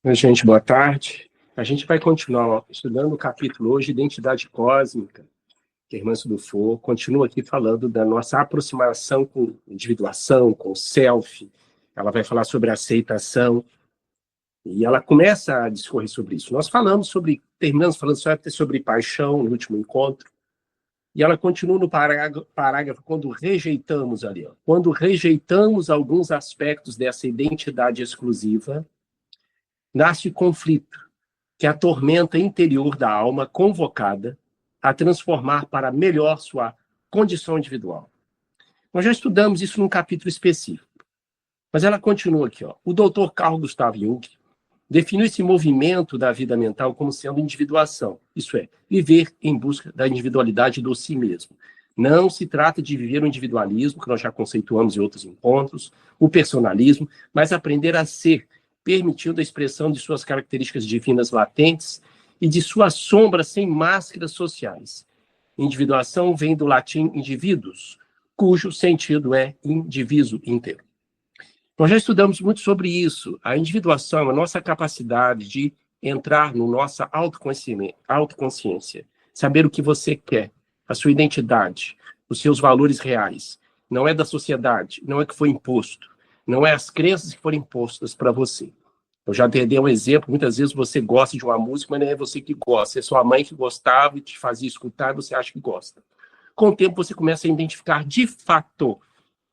Oi, gente, boa tarde. A gente vai continuar estudando o capítulo hoje, Identidade Cósmica, que a irmã Dufour continua aqui falando da nossa aproximação com individuação, com o self. Ela vai falar sobre aceitação e ela começa a discorrer sobre isso. Nós terminamos falando sobre paixão no último encontro, e ela continua no parágrafo quando rejeitamos ali, ó, quando rejeitamos alguns aspectos dessa identidade exclusiva, nasce conflito, que é a tormenta interior da alma convocada a transformar para melhor sua condição individual. Nós já estudamos isso num capítulo específico, mas ela continua aqui. Ó. O doutor Carl Gustav Jung definiu esse movimento da vida mental como sendo individuação, isso é, viver em busca da individualidade do si mesmo. Não se trata de viver o individualismo, que nós já conceituamos em outros encontros, o personalismo, mas aprender a ser, permitindo a expressão de suas características divinas latentes e de suas sombras sem máscaras sociais. Individuação vem do latim indivíduos, cujo sentido é indiviso inteiro. Nós já estudamos muito sobre isso. A individuação é a nossa capacidade de entrar no nossa autoconsciência, saber o que você quer, a sua identidade, os seus valores reais. Não é da sociedade, não é que foi imposto, não é as crenças que foram impostas para você. Eu já dei um exemplo, muitas vezes você gosta de uma música, mas não é você que gosta, é sua mãe que gostava e te fazia escutar e você acha que gosta. Com o tempo você começa a identificar de fato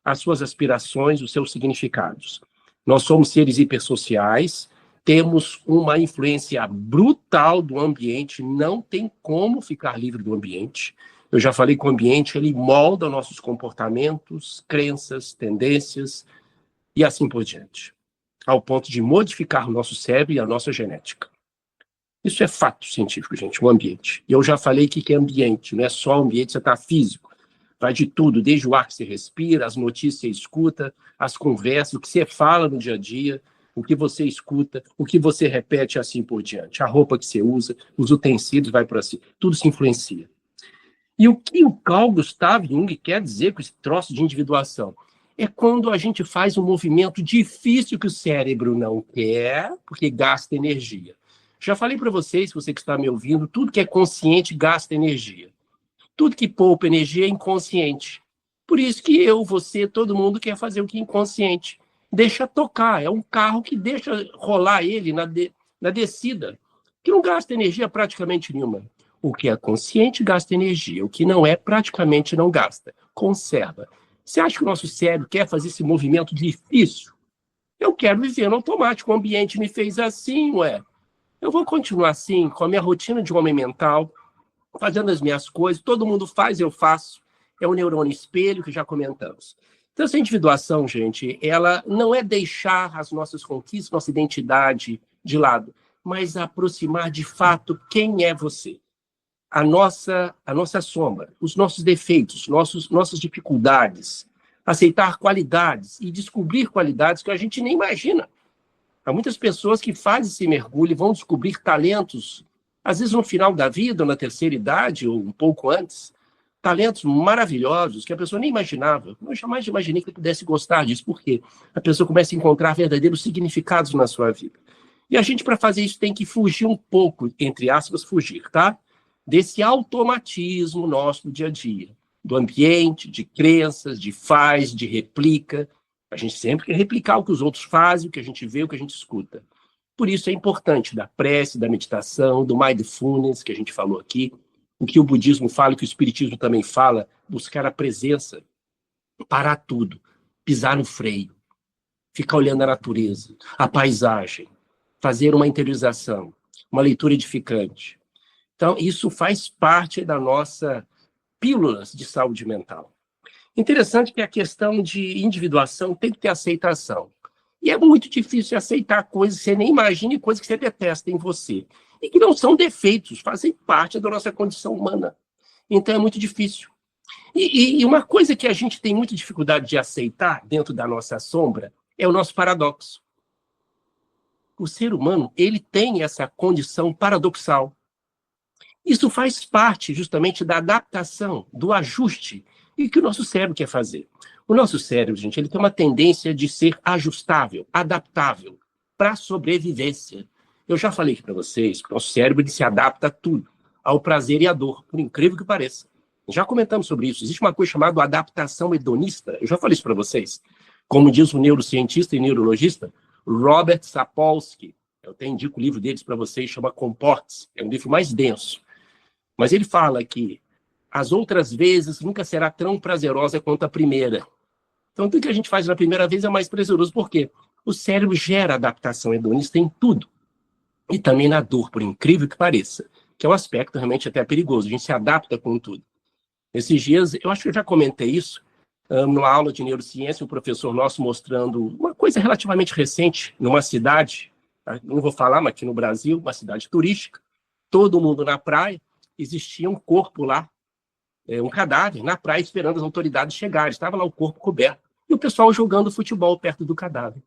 as suas aspirações, os seus significados. Nós somos seres hipersociais, temos uma influência brutal do ambiente, não tem como ficar livre do ambiente. Eu já falei que o ambiente ele molda nossos comportamentos, crenças, tendências e assim por diante, ao ponto de modificar o nosso cérebro e a nossa genética. Isso é fato científico, gente, o ambiente. E eu já falei que é ambiente, não é só ambiente, você está físico. Vai de tudo, desde o ar que você respira, as notícias que você escuta, as conversas, o que você fala no dia a dia, o que você escuta, o que você repete, assim por diante. A roupa que você usa, os utensílios, vai por assim. Tudo se influencia. E o que o Carl Gustav Jung quer dizer com esse troço de individuação? É quando a gente faz um movimento difícil que o cérebro não quer, porque gasta energia. Já falei para vocês, você que está me ouvindo, tudo que é consciente gasta energia. Tudo que poupa energia é inconsciente. Por isso que eu, você, todo mundo quer fazer o que é inconsciente. Deixa tocar, é um carro que deixa rolar ele na descida, que não gasta energia praticamente nenhuma. O que é consciente gasta energia, o que não é praticamente não gasta. Conserva. Você acha que o nosso cérebro quer fazer esse movimento difícil? Eu quero viver no automático, o ambiente me fez assim, ué. Eu vou continuar assim, com a minha rotina de homem mental, fazendo as minhas coisas, todo mundo faz, eu faço. É o neurônio espelho que já comentamos. Então, essa individuação, gente, ela não é deixar as nossas conquistas, nossa identidade de lado, mas aproximar de fato quem é você. A nossa sombra, os nossos defeitos, nossas dificuldades, aceitar qualidades e descobrir qualidades que a gente nem imagina. Há muitas pessoas que fazem esse mergulho e vão descobrir talentos, às vezes no final da vida, ou na terceira idade, ou um pouco antes, talentos maravilhosos que a pessoa nem imaginava. Eu jamais imaginei que eu pudesse gostar disso, porque a pessoa começa a encontrar verdadeiros significados na sua vida. E a gente, para fazer isso, tem que fugir um pouco, entre aspas, fugir, tá? Desse automatismo nosso do dia a dia, do ambiente, de crenças, de faz, de replica. A gente sempre quer replicar o que os outros fazem, o que a gente vê, o que a gente escuta. Por isso é importante da prece, da meditação, do mindfulness, que a gente falou aqui, o que o budismo fala, o que o espiritismo também fala, buscar a presença, parar tudo, pisar no freio, ficar olhando a natureza, a paisagem, fazer uma interiorização, uma leitura edificante. Então, isso faz parte da nossa pílulas de saúde mental. Interessante que a questão de individuação tem que ter aceitação. E é muito difícil aceitar coisas que você nem imagina e coisas que você detesta em você. E que não são defeitos, fazem parte da nossa condição humana. Então é muito difícil. E uma coisa que a gente tem muita dificuldade de aceitar dentro da nossa sombra é o nosso paradoxo. O ser humano, ele tem essa condição paradoxal. Isso faz parte justamente da adaptação, do ajuste, e que o nosso cérebro quer fazer. O nosso cérebro, gente, ele tem uma tendência de ser ajustável, adaptável, para a sobrevivência. Eu já falei aqui para vocês que o nosso cérebro ele se adapta a tudo, ao prazer e à dor, por incrível que pareça. Já comentamos sobre isso. Existe uma coisa chamada adaptação hedonista. Eu já falei isso para vocês. Como diz o neurocientista e neurologista Robert Sapolsky, eu até indico o livro deles para vocês, chama Comporte-se. É um livro mais denso. Mas ele fala que as outras vezes nunca será tão prazerosa quanto a primeira. Então, tudo que a gente faz na primeira vez é mais prazeroso. Por quê? O cérebro gera adaptação hedonista em tudo. E também na dor, por incrível que pareça. Que é um aspecto realmente até perigoso. A gente se adapta com tudo. Esses dias, eu acho que eu já comentei isso, numa aula de neurociência, um professor nosso mostrando uma coisa relativamente recente, numa cidade, não vou falar, mas aqui no Brasil, uma cidade turística, todo mundo na praia, existia um corpo lá, um cadáver, na praia, esperando as autoridades chegarem. Estava lá o corpo coberto. E o pessoal jogando futebol perto do cadáver.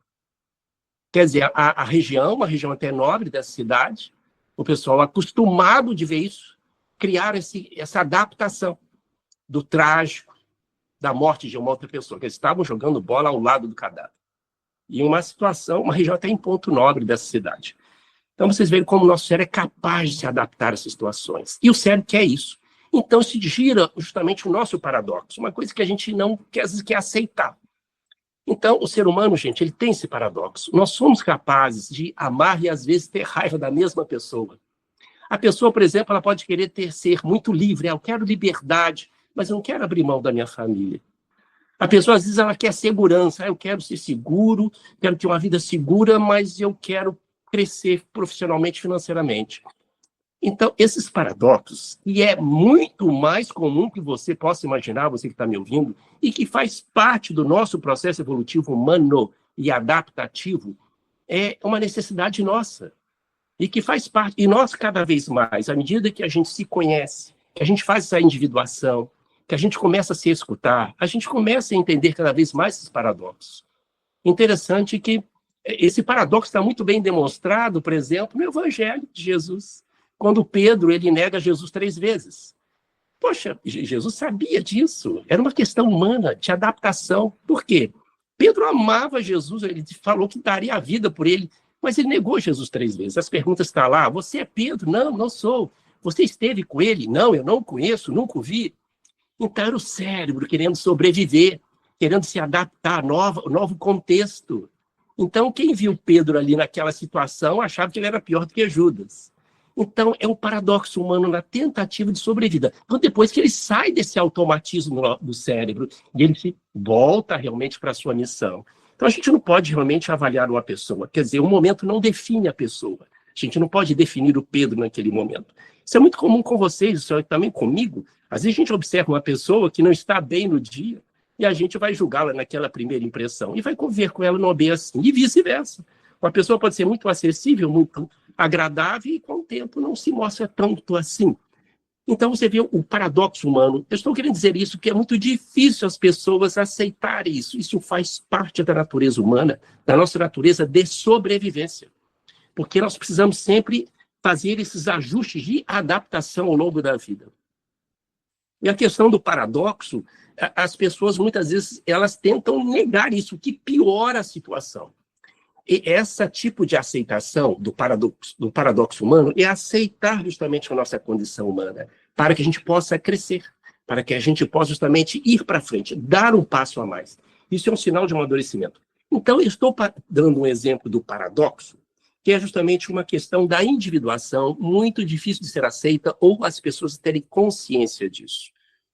Quer dizer, a região, uma região até nobre dessa cidade, o pessoal acostumado de ver isso, criaram essa adaptação do trágico, da morte de uma outra pessoa, que eles estavam jogando bola ao lado do cadáver. E uma situação, uma região até em ponto nobre dessa cidade. Então, vocês veem como o nosso cérebro é capaz de se adaptar a essas situações. E o cérebro quer isso. Então, se gira justamente o nosso paradoxo, uma coisa que a gente não quer, às vezes, quer aceitar. Então, o ser humano, gente, ele tem esse paradoxo. Nós somos capazes de amar e, às vezes, ter raiva da mesma pessoa. A pessoa, por exemplo, ela pode querer ser muito livre. Eu quero liberdade, mas eu não quero abrir mão da minha família. A pessoa, às vezes, ela quer segurança. Eu quero ser seguro, quero ter uma vida segura, mas eu quero crescer profissionalmente, financeiramente. Então, esses paradoxos, e é muito mais comum que você possa imaginar, você que está me ouvindo, e que faz parte do nosso processo evolutivo humano e adaptativo, é uma necessidade nossa. E que faz parte, e nós cada vez mais, à medida que a gente se conhece, que a gente faz essa individuação, que a gente começa a se escutar, a gente começa a entender cada vez mais esses paradoxos. Interessante que esse paradoxo está muito bem demonstrado, por exemplo, no Evangelho de Jesus, quando Pedro ele nega Jesus 3 vezes. Poxa, Jesus sabia disso, era uma questão humana, de adaptação. Por quê? Pedro amava Jesus, ele falou que daria a vida por ele, mas ele negou Jesus 3 vezes. As perguntas estão lá, você é Pedro? Não, não sou. Você esteve com ele? Não, eu não conheço, nunca o vi. Então era o cérebro querendo sobreviver, querendo se adaptar ao novo contexto. Então quem viu Pedro ali naquela situação achava que ele era pior do que Judas. Então é um paradoxo humano na tentativa de sobrevida. Então depois que ele sai desse automatismo do cérebro e ele se volta realmente para a sua missão. Então a gente não pode realmente avaliar uma pessoa. Quer dizer, o momento não define a pessoa. A gente não pode definir o Pedro naquele momento. Isso é muito comum com vocês, isso é também comigo. Às vezes a gente observa uma pessoa que não está bem no dia e a gente vai julgá-la naquela primeira impressão e vai conviver com ela numa bem assim, e vice-versa. Uma pessoa pode ser muito acessível, muito agradável e com o tempo não se mostra tanto assim. Então você vê o paradoxo humano. Eu estou querendo dizer isso, que é muito difícil as pessoas aceitarem isso. Isso faz parte da natureza humana, da nossa natureza de sobrevivência. Porque nós precisamos sempre fazer esses ajustes de adaptação ao longo da vida. E a questão do paradoxo, as pessoas muitas vezes elas tentam negar isso, o que piora a situação. E esse tipo de aceitação do paradoxo humano é aceitar justamente a nossa condição humana, para que a gente possa crescer, para que a gente possa justamente ir para frente, dar um passo a mais. Isso é um sinal de amadurecimento. Então, eu estou dando um exemplo do paradoxo, que é justamente uma questão da individuação muito difícil de ser aceita ou as pessoas terem consciência disso.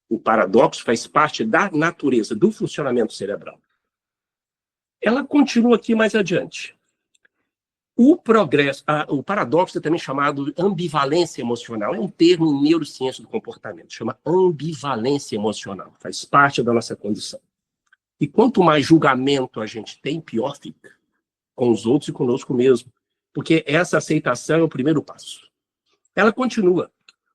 O paradoxo faz parte da natureza, do funcionamento cerebral. Ela continua aqui mais adiante. O paradoxo é também chamado ambivalência emocional, é um termo em neurociência do comportamento, chama ambivalência emocional, faz parte da nossa condição. E quanto mais julgamento a gente tem, pior fica, com os outros e conosco mesmo. Porque essa aceitação é o primeiro passo. Ela continua.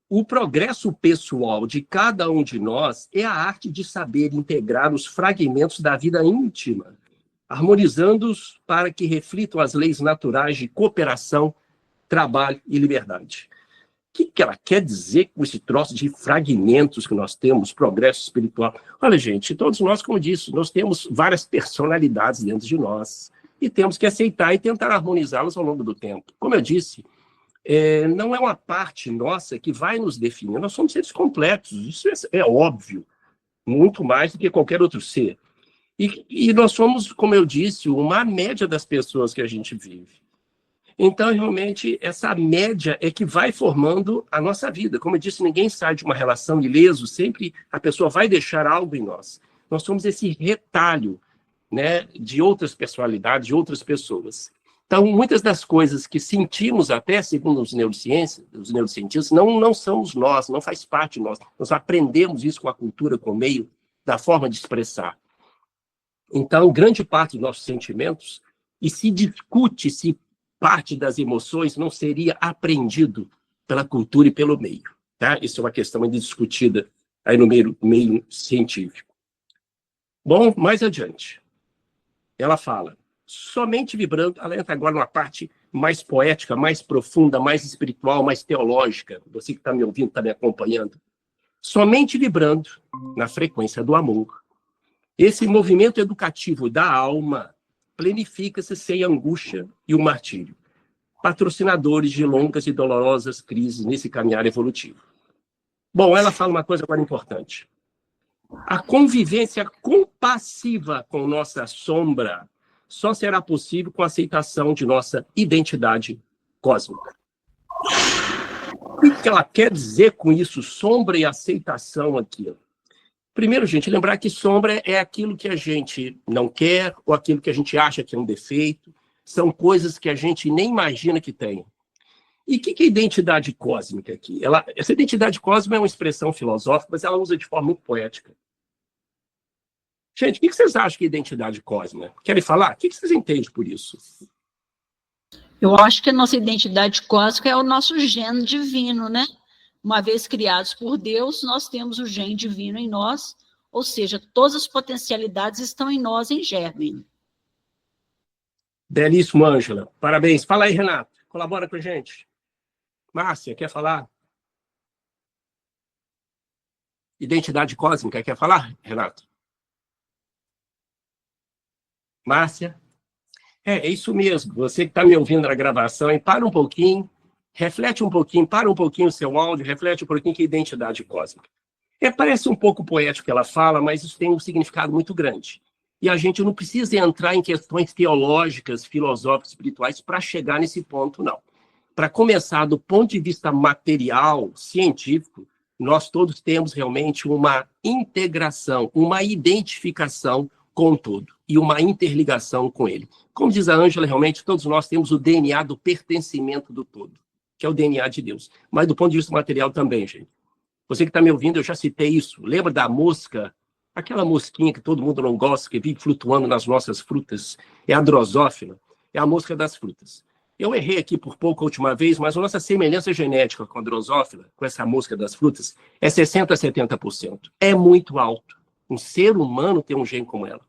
O progresso pessoal de cada um de nós é a arte de saber integrar os fragmentos da vida íntima, harmonizando-os para que reflitam as leis naturais de cooperação, trabalho e liberdade. O que ela quer dizer com esse troço de fragmentos que nós temos, progresso espiritual? Olha, gente, todos nós, como disse, nós temos várias personalidades dentro de nós. e temos que aceitar e tentar harmonizá-los ao longo do tempo. Como eu disse, não é uma parte nossa que vai nos definir. Nós somos seres completos, isso é óbvio, muito mais do que qualquer outro ser. E nós somos, como eu disse, uma média das pessoas que a gente vive. Então, realmente, essa média é que vai formando a nossa vida. Como eu disse, ninguém sai de uma relação ileso, sempre a pessoa vai deixar algo em nós. Nós somos esse retalho, né, de outras personalidades, de outras pessoas. Então, muitas das coisas que sentimos até, segundo os neurocientistas, não somos nós, não faz parte de nós. Nós aprendemos isso com a cultura, com o meio, da forma de expressar. Então, grande parte dos nossos sentimentos, e se discute se parte das emoções não seria aprendido pela cultura e pelo meio. Tá? Isso é uma questão ainda discutida aí no meio científico. Bom, mais adiante. Ela fala, somente vibrando, ela entra agora numa parte mais poética, mais profunda, mais espiritual, mais teológica. Você que está me ouvindo, está me acompanhando. Somente vibrando na frequência do amor. Esse movimento educativo da alma planifica-se sem angústia e o martírio, patrocinadores de longas e dolorosas crises nesse caminhar evolutivo. Bom, ela fala uma coisa agora importante. A convivência compassiva com nossa sombra só será possível com a aceitação de nossa identidade cósmica. O que ela quer dizer com isso, sombra e aceitação aqui? Primeiro, gente, lembrar que sombra é aquilo que a gente não quer ou aquilo que a gente acha que é um defeito. São coisas que a gente nem imagina que tem. E o que é identidade cósmica aqui? Essa identidade cósmica é uma expressão filosófica, mas ela usa de forma muito poética. Gente, o que vocês acham que é identidade cósmica? Querem falar? O que vocês entendem por isso? Eu acho que a nossa identidade cósmica é o nosso gene divino, né? Uma vez criados por Deus, nós temos o gene divino em nós, ou seja, todas as potencialidades estão em nós, em germe. Belíssimo, Ângela. Parabéns. Fala aí, Renato. Colabora com a gente. Márcia, quer falar? Identidade cósmica, quer falar, Renato? Márcia? É isso mesmo. Você que está me ouvindo na gravação, hein? Para um pouquinho, reflete um pouquinho, para um pouquinho o seu áudio, reflete um pouquinho que é identidade cósmica. Parece um pouco poético que ela fala, mas isso tem um significado muito grande. E a gente não precisa entrar em questões teológicas, filosóficas, espirituais para chegar nesse ponto, não. Para começar, do ponto de vista material, científico, nós todos temos realmente uma integração, uma identificação com o todo e uma interligação com ele. Como diz a Ângela, realmente todos nós temos o DNA do pertencimento do todo, que é o DNA de Deus. Mas do ponto de vista material também, gente. Você que está me ouvindo, eu já citei isso. Lembra da mosca? Aquela mosquinha que todo mundo não gosta, que vive flutuando nas nossas frutas. É a drosófila. É a mosca das frutas. Eu errei aqui por pouco a última vez, mas a nossa semelhança genética com a drosófila, com essa mosca das frutas, é 60% a 70%. É muito alto. Um ser humano tem um gene como ela.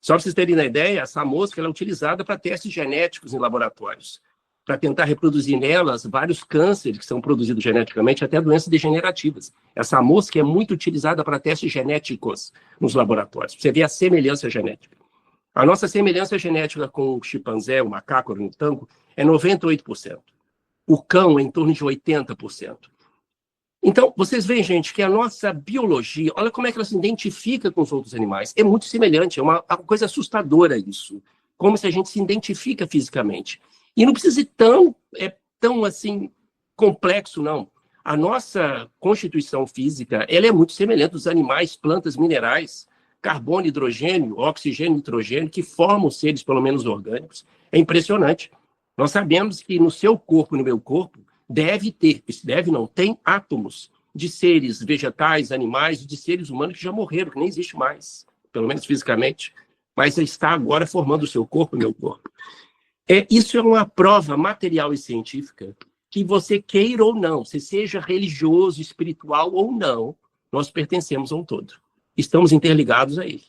Só para vocês terem uma ideia, essa mosca ela é utilizada para testes genéticos em laboratórios, para tentar reproduzir nelas vários cânceres que são produzidos geneticamente, até doenças degenerativas. Essa mosca é muito utilizada para testes genéticos nos laboratórios. Você vê a semelhança genética. A nossa semelhança genética com o chimpanzé, o macaco, o orangotango, é 98%. O cão é em torno de 80%. Então, vocês veem, gente, que a nossa biologia, olha como é que ela se identifica com os outros animais. É muito semelhante, é uma coisa assustadora isso. Como se a gente se identifica fisicamente. E não precisa ser tão assim, complexo, não. A nossa constituição física, ela é muito semelhante dos animais, plantas, minerais, carbono, hidrogênio, oxigênio, nitrogênio, que formam seres, pelo menos orgânicos. É impressionante. Nós sabemos que no seu corpo e no meu corpo, tem átomos de seres vegetais, animais, de seres humanos que já morreram, que nem existe mais, pelo menos fisicamente, mas está agora formando o seu corpo e o meu corpo. Isso é uma prova material e científica que você queira ou não, se seja religioso, espiritual ou não, nós pertencemos a um todo. Estamos interligados a ele.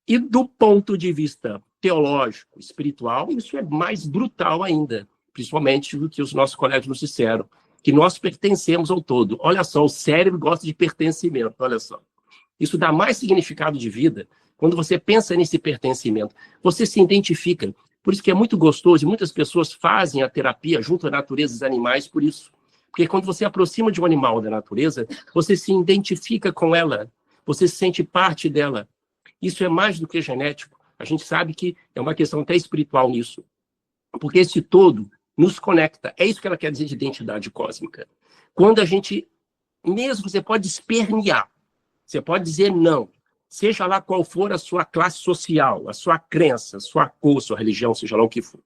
E do ponto de vista teológico, espiritual, isso é mais brutal ainda, principalmente do que os nossos colegas nos disseram, que nós pertencemos ao todo. Olha só, o cérebro gosta de pertencimento, olha só. Isso dá mais significado de vida quando você pensa nesse pertencimento. Você se identifica. Por isso que é muito gostoso, e muitas pessoas fazem a terapia junto à natureza dos animais por isso. Porque quando você aproxima de um animal da natureza, você se identifica com ela, você se sente parte dela. Isso é mais do que genético. A gente sabe que é uma questão até espiritual nisso. Porque esse todo nos conecta. É isso que ela quer dizer de identidade cósmica. Quando a gente, mesmo você pode espernear, você pode dizer não, seja lá qual for a sua classe social, a sua crença, a sua cor, sua religião, seja lá o que for.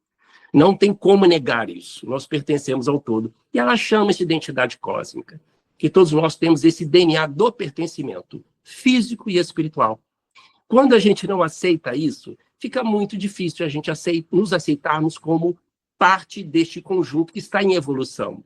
Não tem como negar isso. Nós pertencemos ao todo. E ela chama isso de identidade cósmica. Que todos nós temos esse DNA do pertencimento físico e espiritual. Quando a gente não aceita isso, fica muito difícil a gente nos aceitarmos como parte deste conjunto que está em evolução.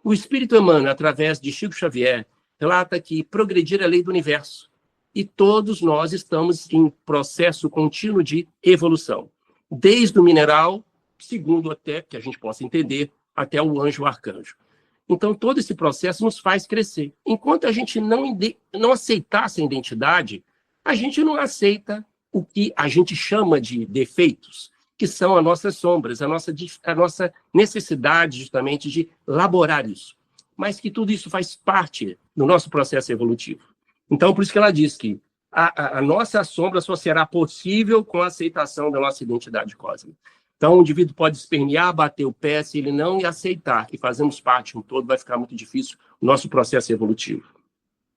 O Espírito Emmanuel, através de Chico Xavier, relata que progredir é a lei do universo. E todos nós estamos em processo contínuo de evolução. Desde o mineral, segundo até que a gente possa entender, até o anjo, o arcanjo. Então, todo esse processo nos faz crescer. Enquanto a gente não aceitar essa identidade, a gente não aceita o que a gente chama de defeitos, que são as nossas sombras, a nossa necessidade, justamente, de elaborar isso. Mas que tudo isso faz parte do nosso processo evolutivo. Então, por isso que ela diz que a nossa sombra só será possível com a aceitação da nossa identidade cósmica. Então, o indivíduo pode espernear, bater o pé, se ele não aceitar que fazemos parte de um todo, vai ficar muito difícil o nosso processo evolutivo.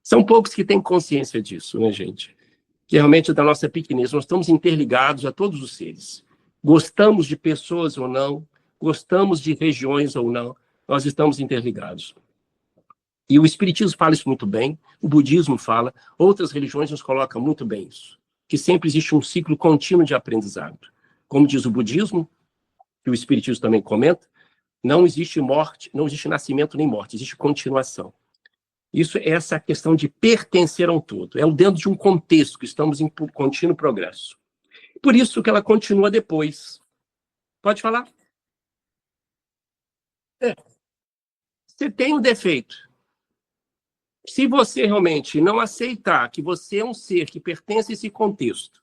São poucos que têm consciência disso, né, gente? Que realmente da nossa pequenez, nós estamos interligados a todos os seres. Gostamos de pessoas ou não, gostamos de regiões ou não, nós estamos interligados. E o Espiritismo fala isso muito bem, o Budismo fala, outras religiões nos colocam muito bem isso, que sempre existe um ciclo contínuo de aprendizado. Como diz o Budismo, que o Espiritismo também comenta, não existe morte, não existe nascimento nem morte, existe continuação. Isso é essa questão de pertencer ao todo. É o dentro de um contexto que estamos em contínuo progresso. Por isso que ela continua depois. Pode falar? Você tem um defeito. Se você realmente não aceitar que você é um ser que pertence a esse contexto,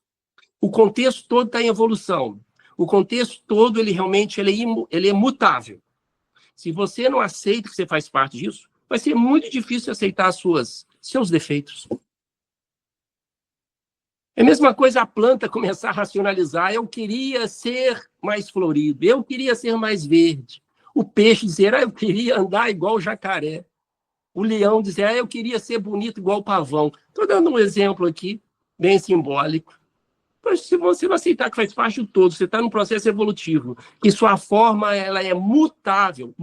o contexto todo está em evolução. O contexto todo, ele é mutável. Se você não aceita que você faz parte disso, vai ser muito difícil aceitar seus defeitos. É a mesma coisa a planta começar a racionalizar. Eu queria ser mais florido, eu queria ser mais verde. O peixe dizer, eu queria andar igual o jacaré. O leão dizer, eu queria ser bonito igual o pavão. Estou dando um exemplo aqui, bem simbólico. Mas se você não aceitar que faz parte do todo, você está num processo evolutivo, que sua forma ela é mutável.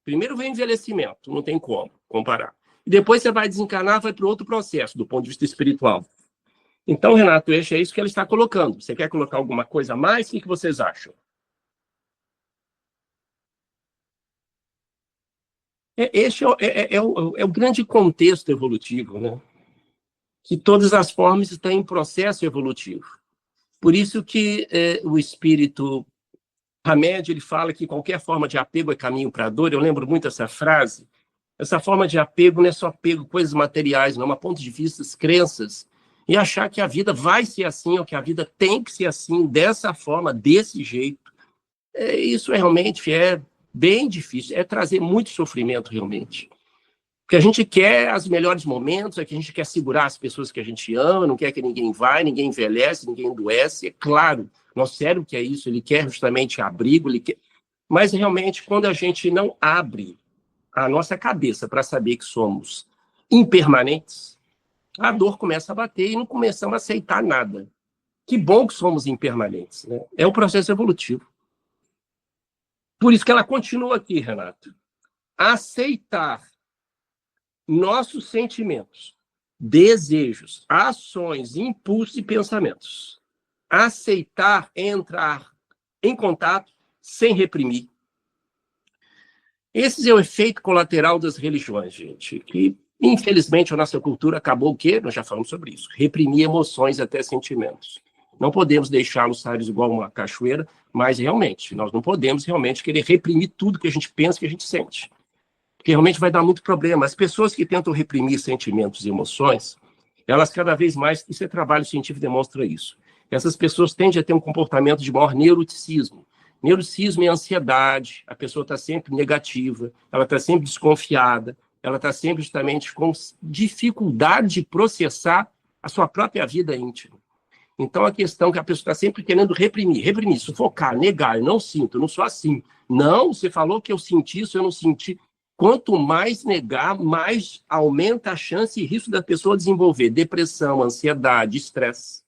Primeiro vem o envelhecimento, não tem como comparar. E depois você vai desencarnar, vai para outro processo, do ponto de vista espiritual. Então, Renato, é isso que ela está colocando. Você quer colocar alguma coisa a mais? O que vocês acham? Este é o grande contexto evolutivo, né? Que todas as formas estão em processo evolutivo. Por isso que o espírito Hamed, ele fala que qualquer forma de apego é caminho para a dor. Eu lembro muito essa frase. Essa forma de apego não é só apego a coisas materiais, não, é uma ponto de vista, crenças, e achar que a vida vai ser assim, ou que a vida tem que ser assim, dessa forma, desse jeito. Isso realmente é bem difícil, é trazer muito sofrimento, realmente. Porque a gente quer os melhores momentos, é que a gente quer segurar as pessoas que a gente ama, não quer que ninguém vá, ninguém envelhece, ninguém adoece. É claro, nosso cérebro quer isso, ele quer justamente abrigo, mas realmente quando a gente não abre a nossa cabeça para saber que somos impermanentes, a dor começa a bater e não começamos a aceitar nada. Que bom que somos impermanentes, né? É o processo evolutivo. Por isso que ela continua aqui, Renato. Aceitar nossos sentimentos, desejos, ações, impulsos e pensamentos. Aceitar entrar em contato sem reprimir. Esse é o efeito colateral das religiões, gente, que, infelizmente, a nossa cultura acabou o quê? Nós já falamos sobre isso. Reprimir emoções até sentimentos. Não podemos deixá-los sair igual uma cachoeira, mas realmente, nós não podemos realmente querer reprimir tudo que a gente pensa, que a gente sente. Porque realmente vai dar muito problema. As pessoas que tentam reprimir sentimentos e emoções, elas cada vez mais, isso é trabalho científico, demonstra isso, essas pessoas tendem a ter um comportamento de maior neuroticismo. Neuroticismo é ansiedade, a pessoa está sempre negativa, ela está sempre desconfiada, ela está sempre justamente com dificuldade de processar a sua própria vida íntima. Então, a questão é que a pessoa está sempre querendo reprimir, sufocar, negar, eu não sinto, eu não sou assim. Não, você falou que eu senti isso, eu não senti. Quanto mais negar, mais aumenta a chance e risco da pessoa desenvolver depressão, ansiedade, estresse,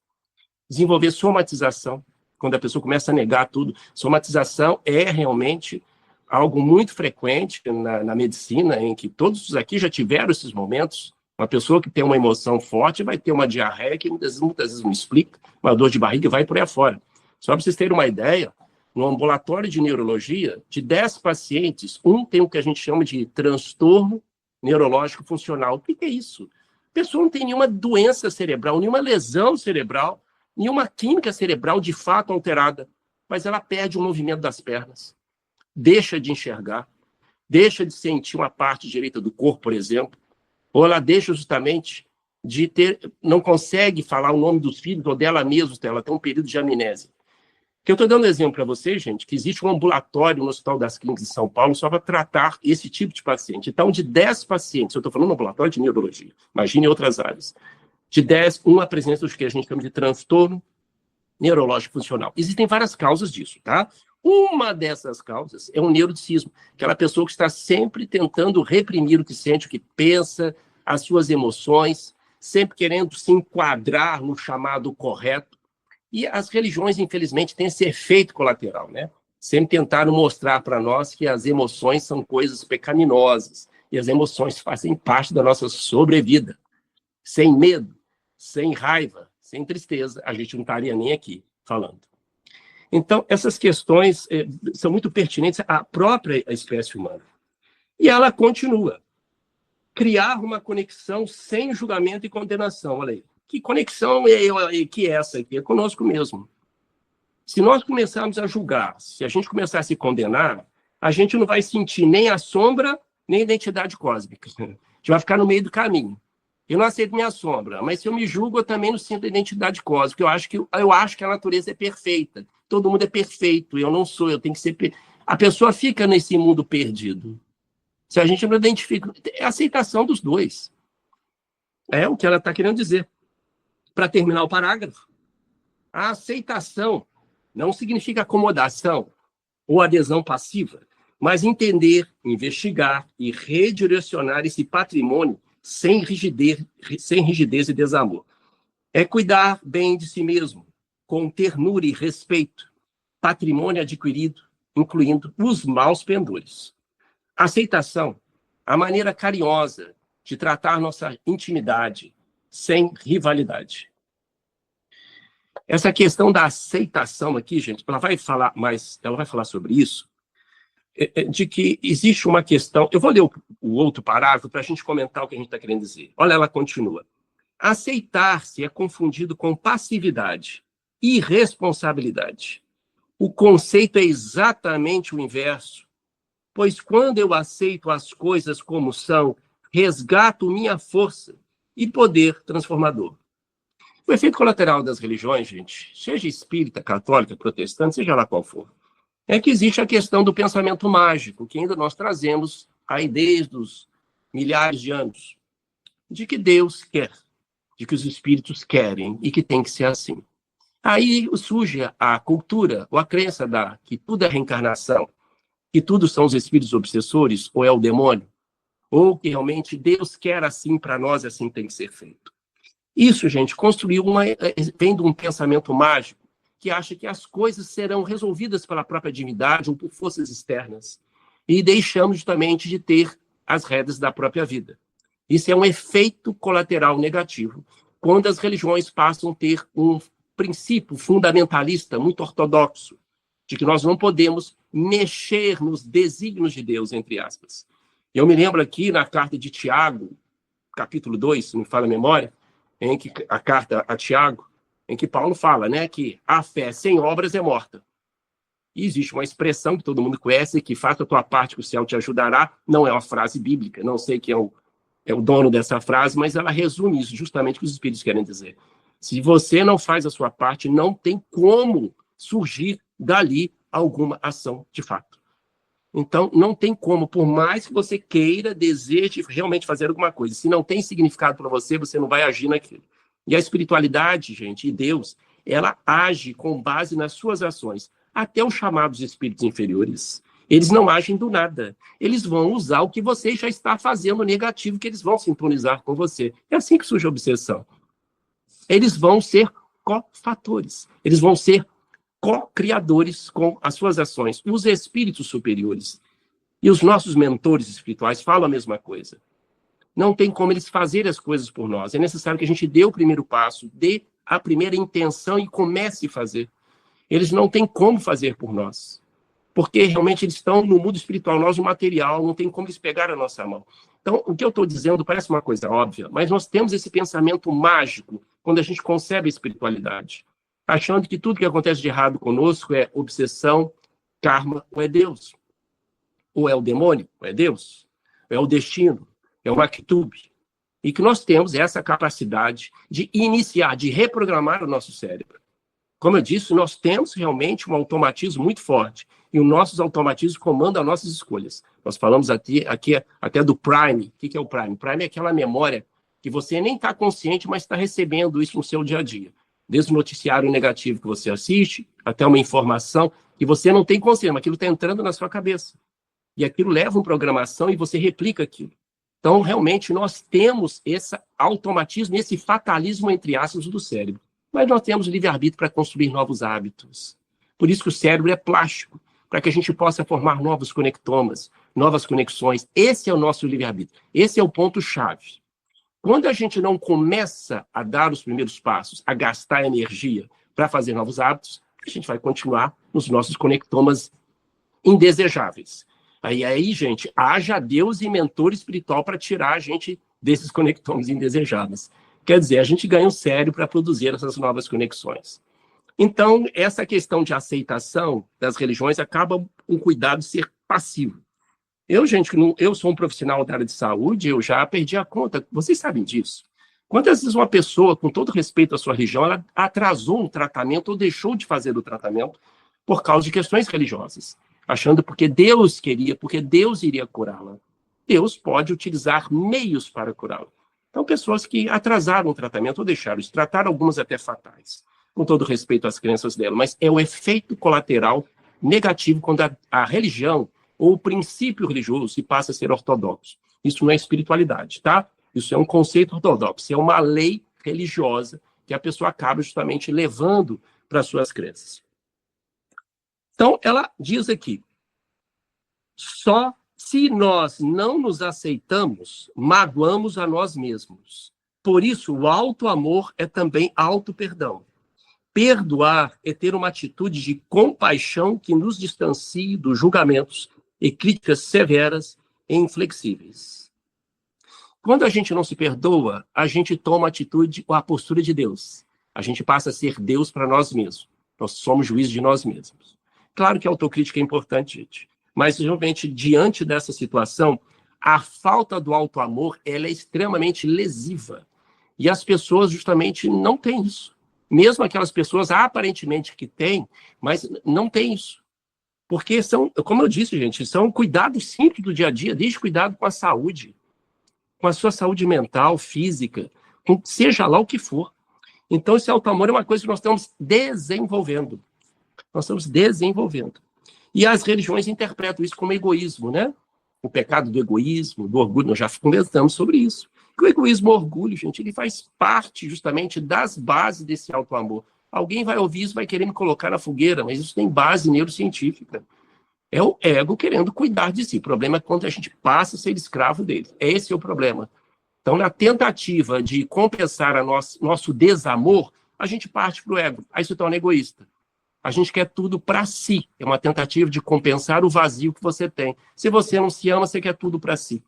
desenvolver somatização. Quando a pessoa começa a negar tudo, somatização é realmente algo muito frequente na medicina, em que todos aqui já tiveram esses momentos. Uma pessoa que tem uma emoção forte vai ter uma diarreia que muitas vezes não explica, uma dor de barriga e vai por aí afora. Só para vocês terem uma ideia, no ambulatório de neurologia, de 10 pacientes, um tem o que a gente chama de transtorno neurológico funcional. O que é isso? A pessoa não tem nenhuma doença cerebral, nenhuma lesão cerebral, nenhuma química cerebral de fato alterada, mas ela perde o movimento das pernas, deixa de enxergar, deixa de sentir uma parte direita do corpo, por exemplo, ou ela deixa justamente de ter, não consegue falar o nome dos filhos ou dela mesma, ela tem um período de amnésia. Que eu estou dando exemplo para vocês, gente, que existe um ambulatório no Hospital das Clínicas de São Paulo só para tratar esse tipo de paciente. Então, de 10 pacientes, eu estou falando no ambulatório de neurologia, imagine outras áreas, de 10, um apresenta o que a gente chama de transtorno neurológico funcional. Existem várias causas disso, tá? Uma dessas causas é um neuroticismo, aquela pessoa que está sempre tentando reprimir o que sente, o que pensa, as suas emoções, sempre querendo se enquadrar no chamado correto. E as religiões, infelizmente, têm esse efeito colateral, né? Sempre tentaram mostrar para nós que as emoções são coisas pecaminosas, e as emoções fazem parte da nossa sobrevida. Sem medo, sem raiva, sem tristeza, a gente não estaria nem aqui falando. Então, essas questões são muito pertinentes à própria espécie humana. E ela continua. Criar uma conexão sem julgamento e condenação. Olha aí. Que conexão que é essa aqui? É conosco mesmo. Se nós começarmos a julgar, se a gente começar a se condenar, a gente não vai sentir nem a sombra, nem a identidade cósmica. A gente vai ficar no meio do caminho. Eu não aceito minha sombra, mas se eu me julgo, eu também não sinto a identidade cósmica. Eu acho que a natureza é perfeita. Todo mundo é perfeito, eu não sou, eu tenho que ser... A pessoa fica nesse mundo perdido. Se a gente não identifica... É a aceitação dos dois. É o que ela está querendo dizer. Para terminar o parágrafo, a aceitação não significa acomodação ou adesão passiva, mas entender, investigar e redirecionar esse patrimônio sem rigidez e desamor. É cuidar bem de si mesmo, com ternura e respeito, patrimônio adquirido, incluindo os maus pendores. Aceitação, a maneira carinhosa de tratar nossa intimidade, sem rivalidade. Essa questão da aceitação aqui, gente, ela vai falar sobre isso, de que existe uma questão... Eu vou ler o outro parágrafo para a gente comentar o que a gente está querendo dizer. Olha, ela continua. Aceitar-se é confundido com passividade, irresponsabilidade. O conceito é exatamente o inverso, pois quando eu aceito as coisas como são, resgato minha força e poder transformador. O efeito colateral das religiões, gente, seja espírita, católica, protestante, seja lá qual for, é que existe a questão do pensamento mágico, que ainda nós trazemos aí desde os milhares de anos, de que Deus quer, de que os espíritos querem e que tem que ser assim. Aí surge a cultura, ou a crença que tudo é reencarnação, que tudo são os espíritos obsessores, ou é o demônio, ou que realmente Deus quer assim para nós, assim tem que ser feito. Isso, gente, vem de um pensamento mágico que acha que as coisas serão resolvidas pela própria divindade ou por forças externas. E deixamos justamente de ter as rédeas da própria vida. Isso é um efeito colateral negativo, quando as religiões passam a ter um princípio fundamentalista muito ortodoxo, de que nós não podemos mexer nos desígnios de Deus, entre aspas. Eu me lembro aqui na carta de Tiago, capítulo 2, se me falha a memória, em que a carta a Tiago, em que Paulo fala, né, que a fé sem obras é morta. E existe uma expressão que todo mundo conhece, que faça a tua parte que o céu te ajudará, não é uma frase bíblica, não sei quem é o dono dessa frase, mas ela resume isso, justamente o que os espíritos querem dizer. Se você não faz a sua parte, não tem como surgir dali alguma ação de fato. Então, não tem como, por mais que você queira, deseje realmente fazer alguma coisa, se não tem significado para você, você não vai agir naquilo. E a espiritualidade, gente, e Deus, ela age com base nas suas ações. Até os chamados espíritos inferiores, eles não agem do nada. Eles vão usar o que você já está fazendo negativo, que eles vão sintonizar com você. É assim que surge a obsessão. Eles vão ser cofatores. Eles vão ser co-criadores com as suas ações. Os espíritos superiores e os nossos mentores espirituais falam a mesma coisa. Não tem como eles fazerem as coisas por nós. É necessário que a gente dê o primeiro passo, dê a primeira intenção e comece a fazer. Eles não têm como fazer por nós. Porque realmente eles estão no mundo espiritual, nós no material, não tem como eles pegar a nossa mão. Então, o que eu estou dizendo parece uma coisa óbvia, mas nós temos esse pensamento mágico quando a gente concebe a espiritualidade, achando que tudo que acontece de errado conosco é obsessão, karma, ou é Deus. Ou é o demônio, ou é Deus. Ou é o destino, é o maktub. E que nós temos essa capacidade de iniciar, de reprogramar o nosso cérebro. Como eu disse, nós temos realmente um automatismo muito forte. E os nossos automatismos comandam as nossas escolhas. Nós falamos aqui até do Prime. O que é o Prime? O Prime é aquela memória que você nem está consciente, mas está recebendo isso no seu dia a dia. Desde o noticiário negativo que você assiste, até uma informação que você não tem consciência, mas aquilo está entrando na sua cabeça. E aquilo leva uma programação e você replica aquilo. Então, realmente, nós temos esse automatismo, esse fatalismo, entre aspas, do cérebro. Mas nós temos livre-arbítrio para construir novos hábitos. Por isso que o cérebro é plástico, para que a gente possa formar novos conectomas, novas conexões. Esse é o nosso livre-arbítrio. Esse é o ponto-chave. Quando a gente não começa a dar os primeiros passos, a gastar energia para fazer novos hábitos, a gente vai continuar nos nossos conectomas indesejáveis. Aí, gente, haja Deus e mentor espiritual para tirar a gente desses conectomas indesejáveis. Quer dizer, a gente ganha um cérebro para produzir essas novas conexões. Então, essa questão de aceitação das religiões acaba um cuidado de ser passivo. Eu sou um profissional da área de saúde, eu já perdi a conta. Vocês sabem disso? Quantas vezes uma pessoa, com todo respeito à sua religião, ela atrasou um tratamento ou deixou de fazer o tratamento por causa de questões religiosas, achando porque Deus queria, porque Deus iria curá-la. Deus pode utilizar meios para curá-la. Então, pessoas que atrasaram o tratamento ou deixaram de tratar, algumas até fatais, com todo respeito às crenças dela, mas é o efeito colateral negativo quando a religião ou o princípio religioso se passa a ser ortodoxo. Isso não é espiritualidade, tá? Isso é um conceito ortodoxo, é uma lei religiosa que a pessoa acaba justamente levando para as suas crenças. Então, ela diz aqui, só se nós não nos aceitamos, magoamos a nós mesmos. Por isso, o auto-amor é também auto-perdão. Perdoar é ter uma atitude de compaixão que nos distancie dos julgamentos e críticas severas e inflexíveis. Quando a gente não se perdoa, a gente toma a atitude ou a postura de Deus. A gente passa a ser Deus para nós mesmos. Nós somos juízes de nós mesmos. Claro que a autocrítica é importante, gente. Mas, realmente, diante dessa situação, a falta do auto-amor ela é extremamente lesiva. E as pessoas, justamente, não têm isso. Mesmo aquelas pessoas, aparentemente, que têm, mas não têm isso. Porque são, como eu disse, gente, são cuidados simples do dia a dia, desde cuidado com a saúde, com a sua saúde mental, física, com seja lá o que for. Então, esse auto-amor é uma coisa que nós estamos desenvolvendo. Nós estamos desenvolvendo. E as religiões interpretam isso como egoísmo, né? O pecado do egoísmo, do orgulho, nós já conversamos sobre isso. O egoísmo, o orgulho, gente, ele faz parte justamente das bases desse auto-amor. Alguém vai ouvir isso, vai querer me colocar na fogueira, mas isso tem base neurocientífica. É o ego querendo cuidar de si. O problema é quando a gente passa a ser escravo dele. Esse é o problema. Então, na tentativa de compensar nosso desamor, a gente parte para o ego. Aí se torna egoísta. A gente quer tudo para si. É uma tentativa de compensar o vazio que você tem. Se você não se ama, você quer tudo para si.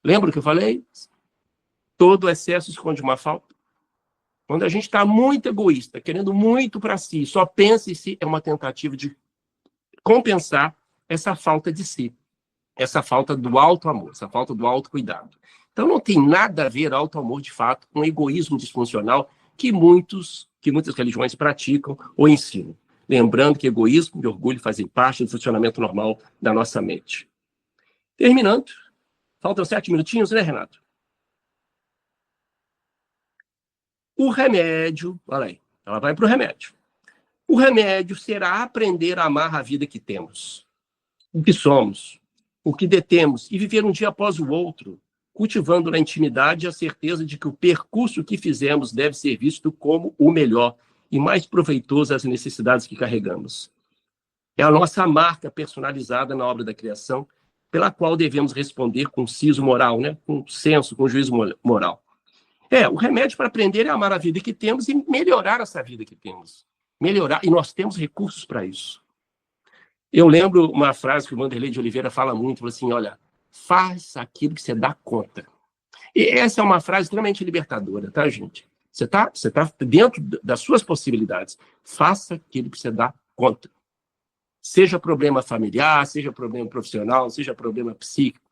Lembra o que eu falei? Todo excesso esconde uma falta. Quando a gente está muito egoísta, querendo muito para si, só pensa em si, é uma tentativa de compensar essa falta de si, essa falta do auto-amor, essa falta do autocuidado. Então não tem nada a ver auto-amor, de fato, com egoísmo disfuncional que muitas religiões praticam ou ensinam. Lembrando que egoísmo e orgulho fazem parte do funcionamento normal da nossa mente. Terminando, faltam 7 minutinhos, né, Renato? O remédio, olha aí, ela vai para o remédio. O remédio será aprender a amar a vida que temos, o que somos, o que detemos, e viver um dia após o outro, cultivando na intimidade a certeza de que o percurso que fizemos deve ser visto como o melhor e mais proveitoso às necessidades que carregamos. É a nossa marca personalizada na obra da criação, pela qual devemos responder com siso moral, né? Com senso, com juízo moral. O remédio para aprender é amar a vida que temos e melhorar essa vida que temos. Melhorar, e nós temos recursos para isso. Eu lembro uma frase que o Wanderlei de Oliveira fala muito, fala assim, olha, faz aquilo que você dá conta. E essa é uma frase extremamente libertadora, tá, gente? Você tá dentro das suas possibilidades. Faça aquilo que você dá conta. Seja problema familiar, seja problema profissional, seja problema psíquico.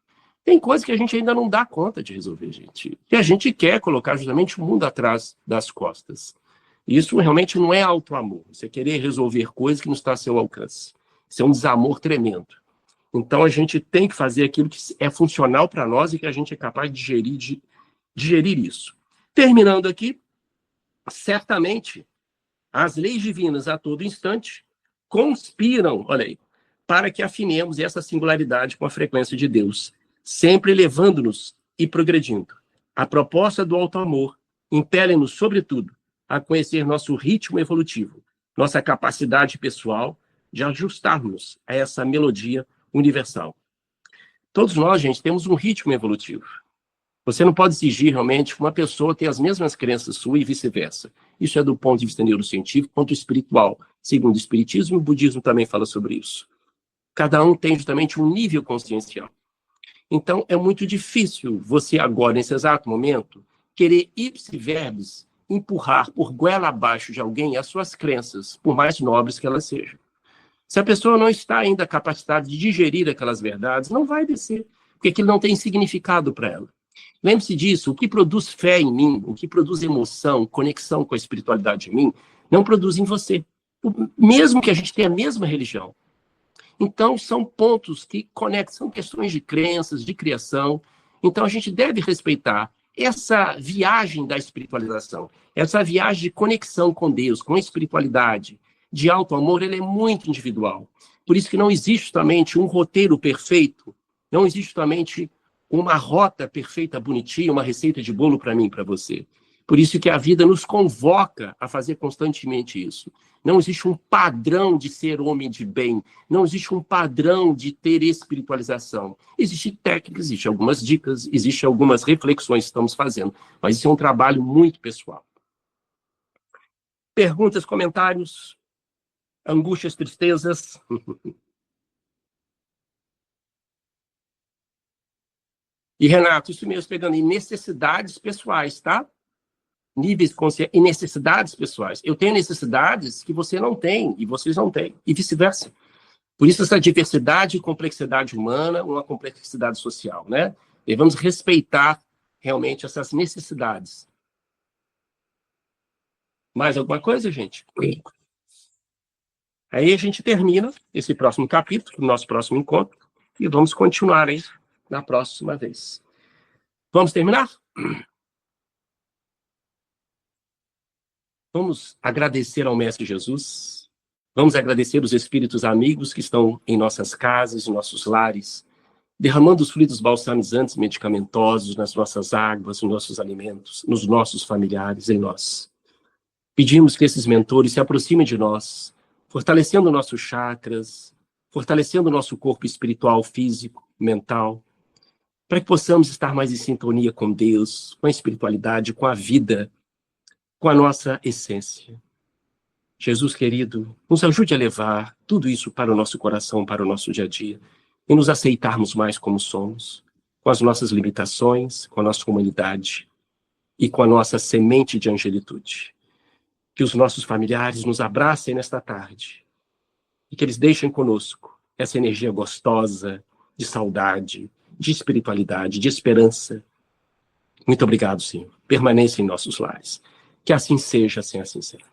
Tem coisas que a gente ainda não dá conta de resolver, gente. E a gente quer colocar justamente o mundo atrás das costas. Isso realmente não é auto-amor. Você querer resolver coisas que não está a seu alcance. Isso é um desamor tremendo. Então, a gente tem que fazer aquilo que é funcional para nós e que a gente é capaz de digerir isso. Terminando aqui, certamente, as leis divinas a todo instante conspiram, olha aí, para que afinemos essa singularidade com a frequência de Deus, sempre levando-nos e progredindo. A proposta do alto amor impele-nos, sobretudo, a conhecer nosso ritmo evolutivo, nossa capacidade pessoal de ajustarmos a essa melodia universal. Todos nós, gente, temos um ritmo evolutivo. Você não pode exigir realmente que uma pessoa tenha as mesmas crenças suas e vice-versa. Isso é do ponto de vista neurocientífico, ponto espiritual. Segundo o espiritismo, o budismo também fala sobre isso. Cada um tem justamente um nível consciencial. Então, é muito difícil você agora, nesse exato momento, querer ipsi verbis empurrar por goela abaixo de alguém as suas crenças, por mais nobres que elas sejam. Se a pessoa não está ainda capacitada de digerir aquelas verdades, não vai descer, porque aquilo não tem significado para ela. Lembre-se disso, o que produz fé em mim, o que produz emoção, conexão com a espiritualidade em mim, não produz em você. Mesmo que a gente tenha a mesma religião. Então, são pontos que conectam, são questões de crenças, de criação. Então, a gente deve respeitar essa viagem da espiritualização, essa viagem de conexão com Deus, com a espiritualidade, de alto amor, ele é muito individual. Por isso que não existe somente um roteiro perfeito, não existe somente uma rota perfeita, bonitinha, uma receita de bolo para mim, para você. Por isso que a vida nos convoca a fazer constantemente isso. Não existe um padrão de ser homem de bem, não existe um padrão de ter espiritualização. Existem técnicas, existem algumas dicas, existem algumas reflexões que estamos fazendo, mas isso é um trabalho muito pessoal. Perguntas, comentários, angústias, tristezas? E, Renato, isso mesmo, pegando em necessidades pessoais, tá? Níveis de consciência e necessidades pessoais. Eu tenho necessidades que você não tem e vocês não têm, e vice-versa. Por isso, essa diversidade e complexidade humana, uma complexidade social, né? Devemos respeitar realmente essas necessidades. Mais alguma coisa, gente? Aí a gente termina esse próximo capítulo, o nosso próximo encontro, e vamos continuar aí na próxima vez. Vamos terminar? Vamos agradecer ao Mestre Jesus, vamos agradecer os espíritos amigos que estão em nossas casas, em nossos lares, derramando os fluidos balsamizantes medicamentosos nas nossas águas, nos nossos alimentos, nos nossos familiares, em nós. Pedimos que esses mentores se aproximem de nós, fortalecendo nossos chakras, fortalecendo o nosso corpo espiritual, físico, mental, para que possamos estar mais em sintonia com Deus, com a espiritualidade, com a vida, com a nossa essência. Jesus querido, nos ajude a levar tudo isso para o nosso coração, para o nosso dia a dia, e nos aceitarmos mais como somos, com as nossas limitações, com a nossa humanidade e com a nossa semente de angelitude. Que os nossos familiares nos abracem nesta tarde e que eles deixem conosco essa energia gostosa de saudade, de espiritualidade, de esperança. Muito obrigado, Senhor. Permaneça em nossos lares. Que assim seja, assim será.